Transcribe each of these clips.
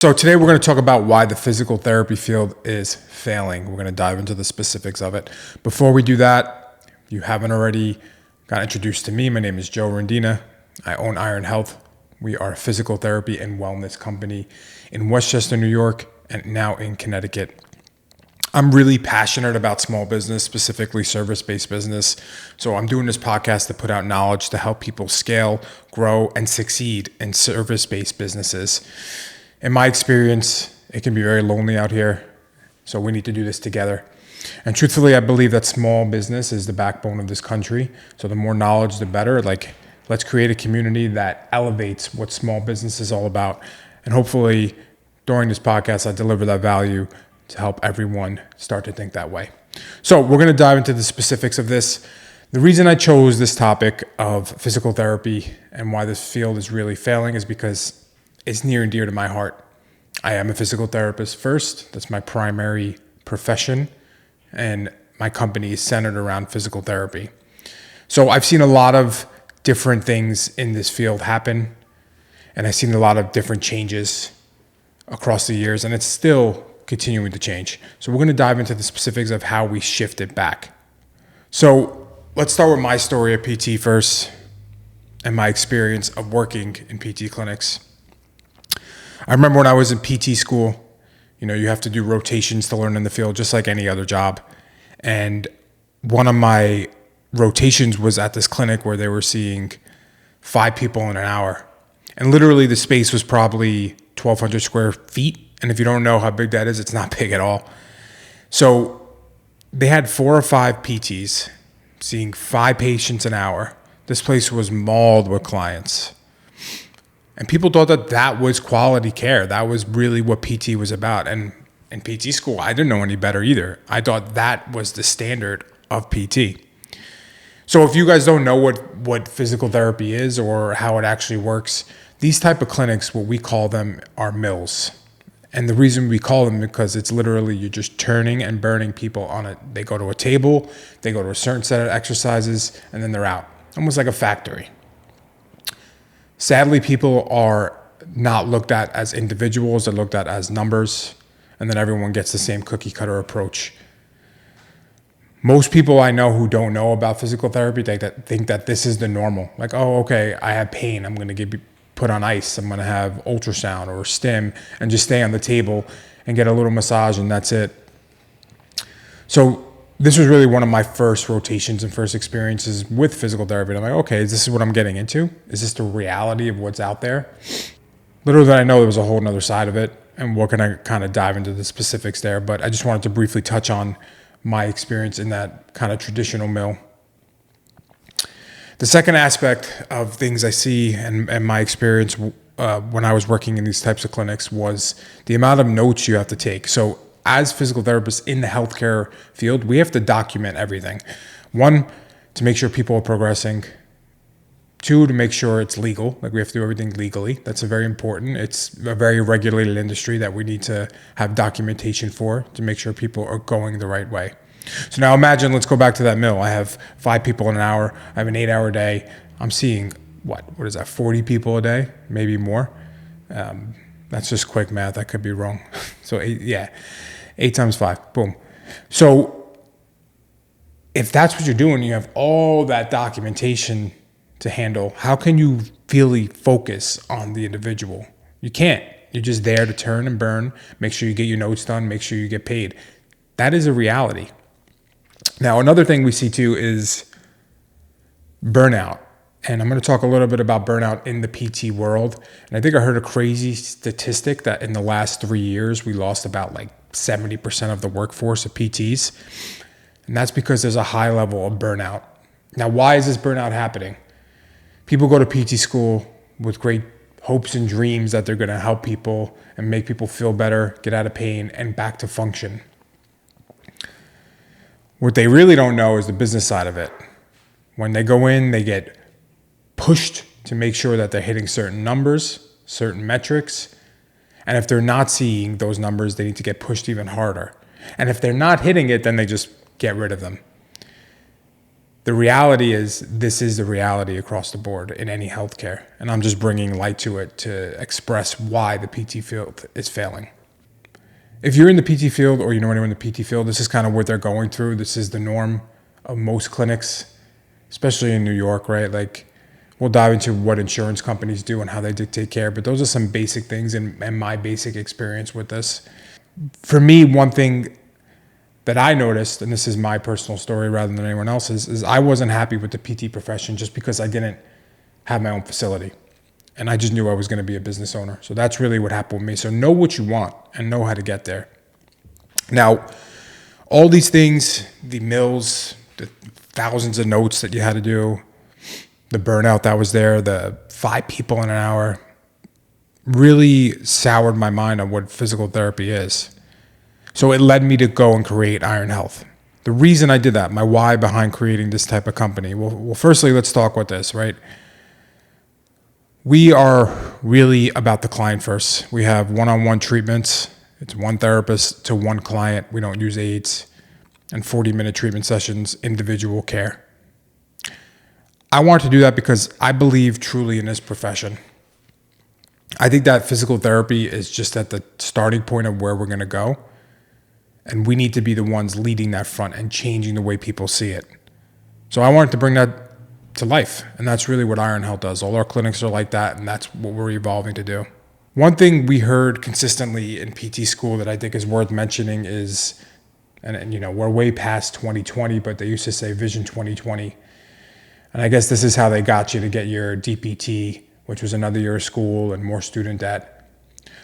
So today we're going to talk about why the physical therapy field is failing. We're going to dive into the specifics of it. Before we do that, if you haven't already got introduced to me, my name is J Rendina. I own Iron Health. We are a physical therapy and wellness company in Westchester, New York, and now in Connecticut. I'm really passionate about small business, specifically service-based business. So I'm doing this podcast to put out knowledge to help people scale, grow, and succeed in service-based businesses. In my experience, it can be very lonely out here, so we need to do this together. And truthfully, I believe that small business is the backbone of this country. So the more knowledge, the better. Let's create a community that elevates what small business is all about. And hopefully, during this podcast, I deliver that value to help everyone start to think that way. So we're going to dive into the specifics of this. The reason I chose this topic of physical therapy and why this field is really failing is because it's near and dear to my heart. I am a physical therapist first. That's my primary profession. And my company is centered around physical therapy. So I've seen a lot of different things in this field happen. And I've seen a lot of different changes across the years. And it's still continuing to change. So we're going to dive into the specifics of how we shift it back. So let's start with my story at PT first and my experience of working in PT clinics. I remember when I was in PT school, you have to do rotations to learn in the field, just like any other job. And one of my rotations was at this clinic where they were seeing 5 people in an hour. And literally the space was probably 1,200 square feet. And if you don't know how big that is, it's not big at all. So they had 4 or 5 PTs seeing 5 patients an hour. This place was mauled with clients. And people thought that was quality care. That was really what PT was about. And in PT school, I didn't know any better either. I thought that was the standard of PT. So if you guys don't know what physical therapy is or how it actually works, these type of clinics, what we call them, are mills. And the reason we call them because it's literally you're just turning and burning people on it. They go to a table, they go to a certain set of exercises, and then they're out. Almost like a factory. Sadly, people are not looked at as individuals. They're looked at as numbers. And then everyone gets the same cookie cutter approach. Most people I know who don't know about physical therapy think that this is the normal. Like, oh, okay, I have pain. I'm going to get put on ice. I'm going to have ultrasound or stim and just stay on the table and get a little massage and that's it. So this was really one of my first rotations and first experiences with physical therapy. And I'm like, okay, this is what I'm getting into? Is this the reality of what's out there? Little did I know there was a whole nother side of it, and we're going to kind of dive into the specifics there. But I just wanted to briefly touch on my experience in that kind of traditional mill. The second aspect of things I see and my experience when I was working in these types of clinics was the amount of notes you have to take. So as physical therapists in the healthcare field, we have to document everything. 1, to make sure people are progressing. 2, to make sure it's legal. Like we have to do everything legally. That's very important. It's a very regulated industry that we need to have documentation for to make sure people are going the right way. So now imagine, let's go back to that mill. I have 5 people in an hour. I have an 8-hour day. I'm seeing, what is that, 40 people a day? Maybe more. That's just quick math. I could be wrong. So 8 times 5, boom. So if that's what you're doing, you have all that documentation to handle. How can you really focus on the individual? You can't. You're just there to turn and burn, make sure you get your notes done, make sure you get paid. That is a reality. Now, another thing we see too is burnout. And I'm going to talk a little bit about burnout in the PT world. And I think I heard a crazy statistic that in the last 3 years, we lost about 70% of the workforce of PTs. And that's because there's a high level of burnout. Now, why is this burnout happening? People go to PT school with great hopes and dreams that they're going to help people and make people feel better, get out of pain, and back to function. What they really don't know is the business side of it. When they go in, they get pushed to make sure that they're hitting certain numbers, certain metrics. And if they're not seeing those numbers, they need to get pushed even harder. And if they're not hitting it, then they just get rid of them. The reality is this is the reality across the board in any healthcare. And I'm just bringing light to it to express why the PT field is failing. If you're in the PT field or you know anyone in the PT field, this is kind of what they're going through. This is the norm of most clinics, especially in New York, right? Like, we'll dive into what insurance companies do and how they dictate care, but those are some basic things and my basic experience with this. For me, one thing that I noticed, and this is my personal story rather than anyone else's, is I wasn't happy with the PT profession just because I didn't have my own facility. And I just knew I was going to be a business owner. So that's really what happened with me. So know what you want and know how to get there. Now, all these things, the mills, the thousands of notes that you had to do, the burnout that was there, the 5 people in an hour, really soured my mind on what physical therapy is. So it led me to go and create Iron Health. The reason I did that, my why behind creating this type of company. Well, firstly, let's talk with this, right? We are really about the client first. We have one-on-one treatments. It's one therapist to one client. We don't use aides. And 40-minute treatment sessions, individual care. I want to do that because I believe truly in this profession. I think that physical therapy is just at the starting point of where we're going to go. And we need to be the ones leading that front and changing the way people see it. So I wanted to bring that to life. And that's really what Iron Health does. All our clinics are like that, and that's what we're evolving to do. One thing we heard consistently in PT school that I think is worth mentioning is, and we're way past 2020, but they used to say Vision 2020. And I guess this is how they got you to get your DPT, which was another year of school and more student debt.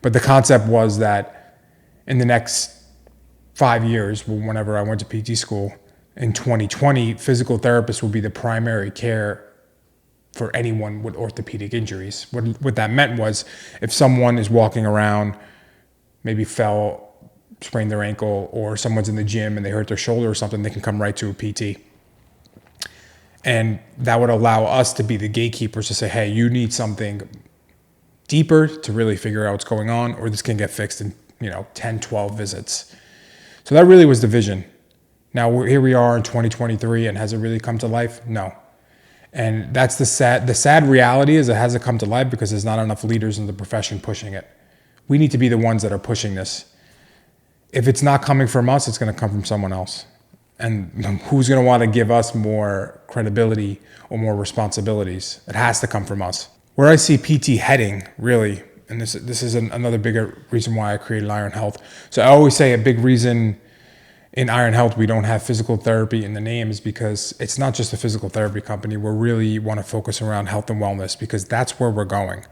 But the concept was that in the next 5 years, whenever I went to PT school, in 2020, physical therapists would be the primary care for anyone with orthopedic injuries. What that meant was if someone is walking around, maybe fell, sprained their ankle, or someone's in the gym and they hurt their shoulder or something, they can come right to a PT. And that would allow us to be the gatekeepers to say, hey, you need something deeper to really figure out what's going on, or this can get fixed in 10, 12 visits. So that really was the vision. Now here we are in 2023, and has it really come to life? No. And that's the sad reality is it hasn't come to life because there's not enough leaders in the profession pushing it. We need to be the ones that are pushing this. If it's not coming from us, it's going to come from someone else. And who's going to want to give us more credibility or more responsibilities? It has to come from us. Where I see PT heading, really, and this is another bigger reason why I created Iron Health. So I always say a big reason in Iron Health we don't have physical therapy in the name is because it's not just a physical therapy company. We really want to focus around health and wellness because that's where we're going.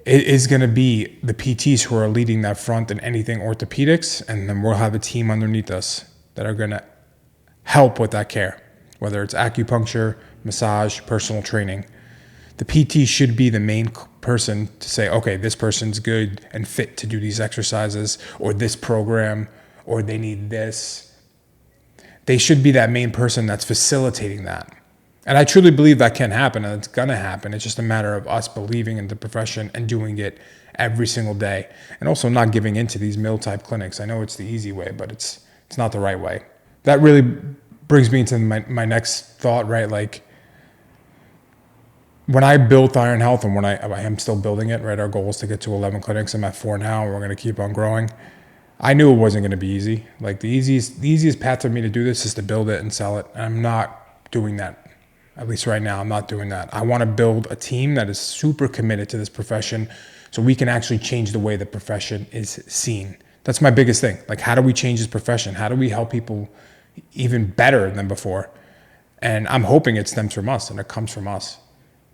It is going to be the PTs who are leading that front in anything orthopedics, and then we'll have a team underneath us that are going to help with that care, whether it's acupuncture, massage, personal training. The PT should be the main person to say, okay, this person's good and fit to do these exercises or this program, or they need this. They should be that main person that's facilitating that. And I truly believe that can happen, and it's going to happen. It's just a matter of us believing in the profession and doing it every single day, and also not giving into these mill-type clinics. I know it's the easy way, but it's not the right way. That really brings me into my next thought, right? Like, when I built Iron Health, and when I am still building it, right? Our goal is to get to 11 clinics. I'm at 4 now, and we're going to keep on growing. I knew it wasn't going to be easy. Like, the easiest path for me to do this is to build it and sell it. And I'm not doing that. At least right now, I'm not doing that. I want to build a team that is super committed to this profession so we can actually change the way the profession is seen. That's my biggest thing. Like, how do we change this profession? How do we help people even better than before? And I'm hoping it stems from us and it comes from us.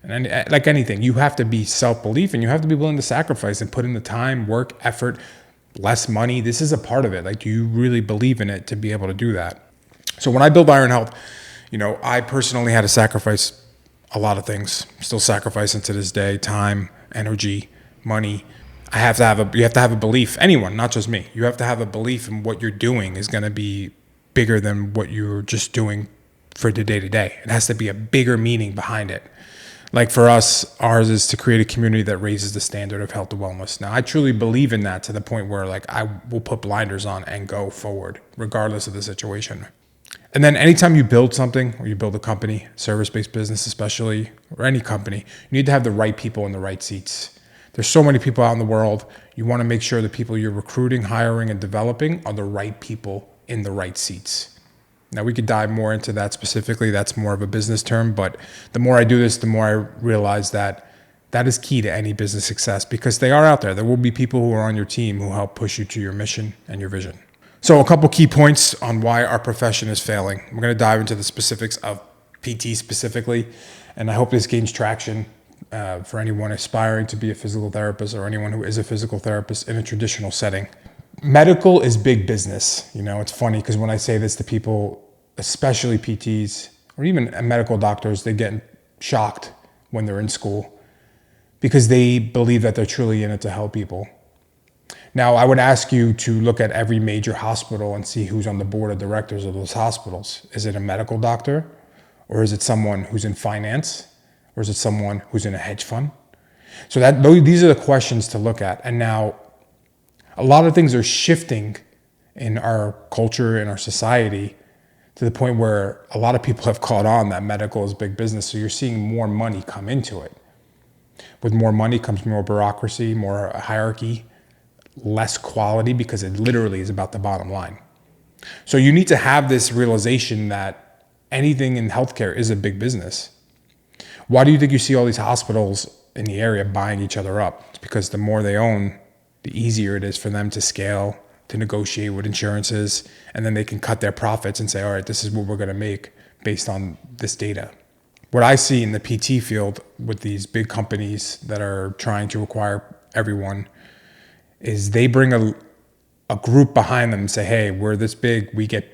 And like anything, you have to be self-belief and you have to be willing to sacrifice and put in the time, work, effort, less money. This is a part of it. Like, do you really believe in it to be able to do that? So when I built Iron Health, I personally had to sacrifice a lot of things. Still sacrificing to this day: time, energy, money. You have to have a belief. Anyone, not just me. You have to have a belief in what you're doing is going to be bigger than what you're just doing for the day to day. It has to be a bigger meaning behind it. Like for us, ours is to create a community that raises the standard of health and wellness. Now, I truly believe in that to the point where, like, I will put blinders on and go forward, regardless of the situation. And then anytime you build something or you build a company, service-based business especially, or any company, you need to have the right people in the right seats. There's so many people out in the world. You want to make sure the people you're recruiting, hiring, and developing are the right people in the right seats. Now, we could dive more into that specifically. That's more of a business term. But the more I do this, the more I realize that that is key to any business success, because they are out there. There will be people who are on your team who help push you to your mission and your vision. So a couple key points on why our profession is failing. We're going to dive into the specifics of PT specifically, and I hope this gains traction for anyone aspiring to be a physical therapist or anyone who is a physical therapist in a traditional setting. Medical is big business. It's funny because when I say this to people, especially PTs or even medical doctors, they get shocked when they're in school because they believe that they're truly in it to help people. Now, I would ask you to look at every major hospital and see who's on the board of directors of those hospitals. Is it a medical doctor? Or is it someone who's in finance? Or is it someone who's in a hedge fund? So these are the questions to look at. And now, a lot of things are shifting in our culture, in our society, to the point where a lot of people have caught on that medical is big business. So you're seeing more money come into it. With more money comes more bureaucracy, more hierarchy, less quality, because it literally is about the bottom line. So you need to have this realization that anything in healthcare is a big business. Why do you think you see all these hospitals in the area buying each other up? It's because the more they own, the easier it is for them to scale, to negotiate with insurances, and then they can cut their profits and say, all right, this is what we're going to make based on this data. What I see in the PT field with these big companies that are trying to acquire everyone is they bring a group behind them and say, hey, we're this big, we get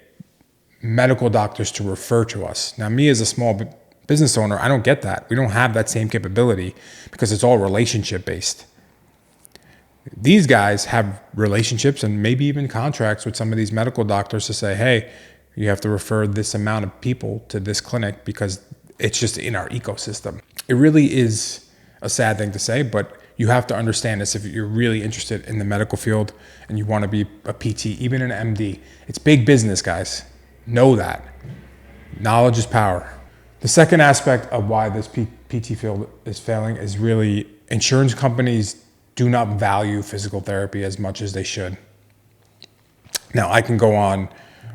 medical doctors to refer to us. Now, me as a small business owner, I don't get that. We don't have that same capability because it's all relationship based. These guys have relationships and maybe even contracts with some of these medical doctors to say, hey, you have to refer this amount of people to this clinic because it's just in our ecosystem. It really is a sad thing to say, but you have to understand this if you're really interested in the medical field and you want to be a PT, even an MD. It's big business, guys. Know that. Knowledge is power. The second aspect of why this PT field is failing is really insurance companies do not value physical therapy as much as they should. Now, I can go on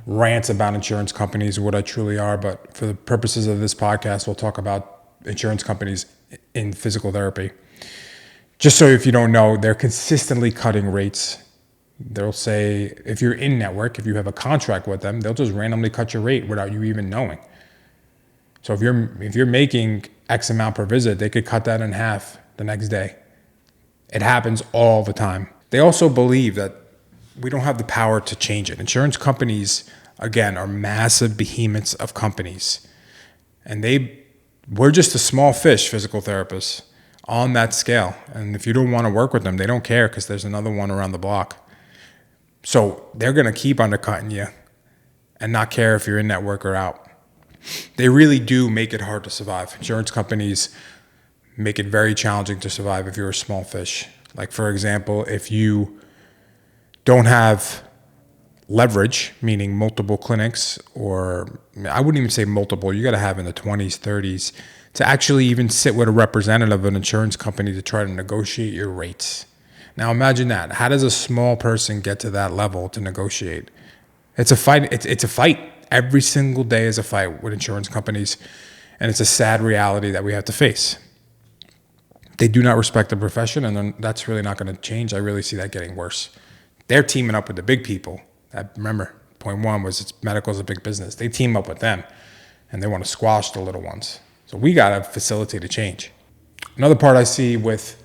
rants about insurance companies, what I truly are, but for the purposes of this podcast, we'll talk about insurance companies in physical therapy. Just so if you don't know, they're consistently cutting rates. They'll say, if you're in network, if you have a contract with them, they'll just randomly cut your rate without you even knowing. So if you're making X amount per visit, they could cut that in half the next day. It happens all the time. They also believe that we don't have the power to change it. Insurance companies, again, are massive behemoths of companies. And we're just a small fish, physical therapists, on that scale. And if you don't want to work with them, they don't care because there's another one around the block. So they're going to keep undercutting you and not care if you're in network or out. They really do make it hard to survive. Insurance companies make it very challenging to survive if you're a small fish. Like, for example, if you don't have leverage, meaning multiple clinics, or I wouldn't even say multiple, you got to have in the 20s, 30s, to actually even sit with a representative of an insurance company to try to negotiate your rates. Now imagine that. How does a small person get to that level to negotiate? It's a fight. It's a fight. Every single day is a fight with insurance companies, and it's a sad reality that we have to face. They do not respect the profession, and then that's really not going to change. I really see that getting worse. They're teaming up with the big people. Remember, point one was medical is a big business. They team up with them, and they want to squash the little ones. So we got to facilitate a change. Another part I see with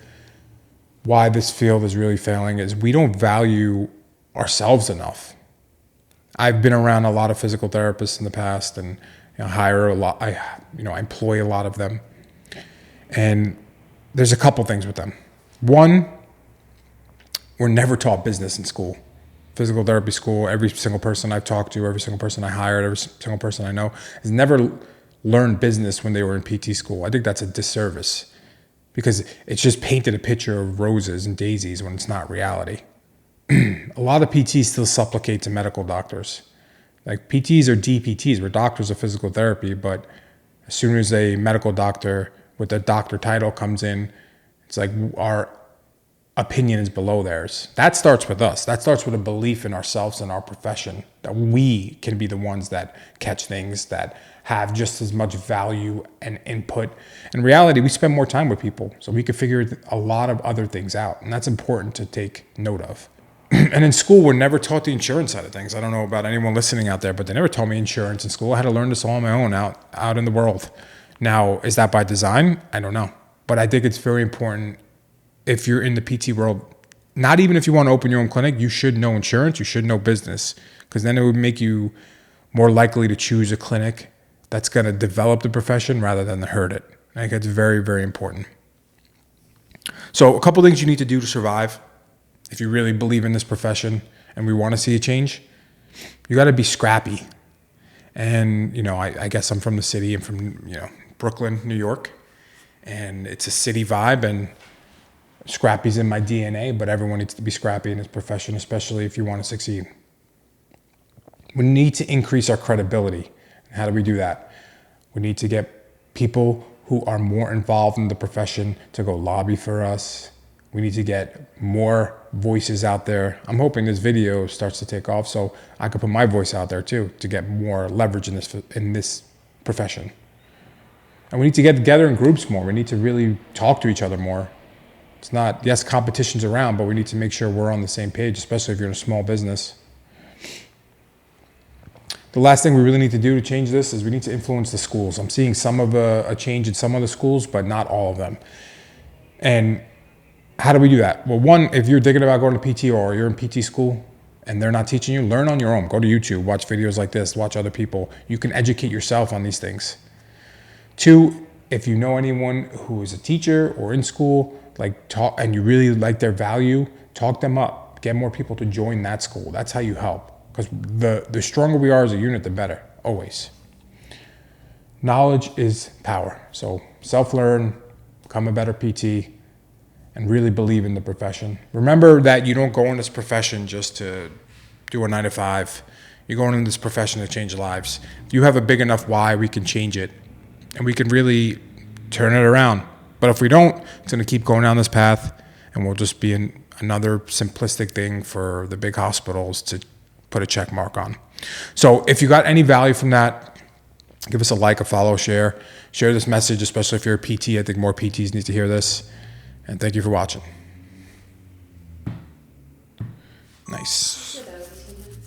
why this field is really failing is we don't value ourselves enough. I've been around a lot of physical therapists in the past, and hire a lot. I employ a lot of them, and there's a couple things with them. One, we're never taught business in school. Physical therapy school, every single person I've talked to, every single person I hired, every single person I know has never learned business when they were in PT school. I think that's a disservice because it's just painted a picture of roses and daisies when it's not reality. A lot of PTs still supplicate to medical doctors. Like PTs are DPTs. We're doctors of physical therapy, but as soon as a medical doctor with a doctor title comes in, it's like our opinion is below theirs. That starts with us. That starts with a belief in ourselves and our profession, that we can be the ones that catch things, that have just as much value and input. In reality, we spend more time with people, so we can figure a lot of other things out, and that's important to take note of. And in school, we're never taught the insurance side of things. I don't know about anyone listening out there, but they never taught me insurance in school. I had to learn this all on my own out in the world. Now, is that by design? I don't know. But I think it's very important if you're in the PT world, not even if you want to open your own clinic, you should know insurance, you should know business, because then it would make you more likely to choose a clinic that's going to develop the profession rather than to hurt it. I think it's very, very important. So a couple things you need to do to survive. If you really believe in this profession and we want to see a change, you got to be scrappy. And, I guess I'm from the city. I'm from, Brooklyn, New York, and it's a city vibe, and scrappy's in my DNA, but everyone needs to be scrappy in this profession, especially if you want to succeed. We need to increase our credibility. How do we do that? We need to get people who are more involved in the profession to go lobby for us. We need to get more voices out there. I'm hoping this video starts to take off so I can put my voice out there too, to get more leverage in this profession. And we need to get together in groups more. We need to really talk to each other more. It's not, yes, competition's around, but we need to make sure we're on the same page, especially if you're in a small business. The last thing we really need to do to change this is we need to influence the schools. I'm seeing some of a change in some of the schools, but not all of them. And how do we do that? Well, one, if you're thinking about going to PT or you're in PT school and they're not teaching you, learn on your own. Go to YouTube, watch videos like this, watch other people. You can educate yourself on these things. Two, if you know anyone who is a teacher or in school, talk, and you really like their value, talk them up. Get more people to join that school. That's how you help. Because the stronger we are as a unit, the better, always. Knowledge is power. So self-learn, become a better PT, and really believe in the profession. Remember that you don't go in this profession just to do a 9-to-5. You're going in this profession to change lives. If you have a big enough why, we can change it. And we can really turn it around. But if we don't, it's going to keep going down this path, and we'll just be in another simplistic thing for the big hospitals to put a check mark on. So if you got any value from that, give us a like, a follow, share this message, especially if you're a PT. I think more PTs need to hear this. And thank you for watching. Nice.